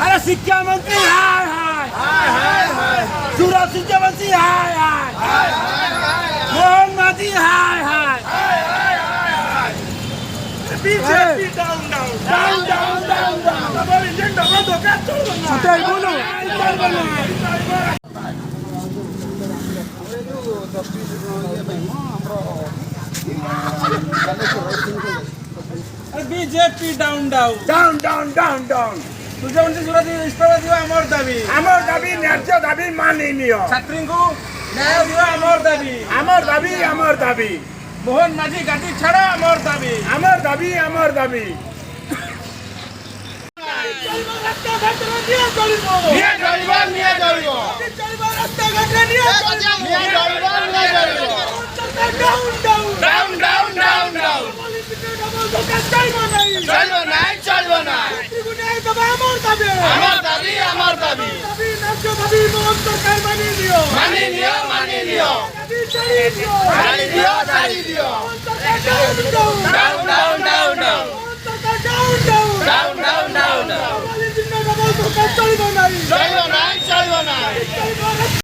আরে শিক্ষামন্ত্রী হায় হায়, সুরজ শিক্ষামন্ত্রী হায় হায়, মোহন মাঝি হায় হায়, BJP down down down down down down, আমার এজেন্ডা বন্ধ কাজ চলবে না, সেটাই বলো চলবে না। BJP down down down down down down, Sujanji Suraj ইস্তফা দিও আমার দাবি ন্যায্য দাবি মাননীয়, ছাত্রীଙ୍କୁ ন্যায় দিও আমার দাবি, মোহন মাঝি গাড়ি ছাড়া আমার দাবি। মানি নিও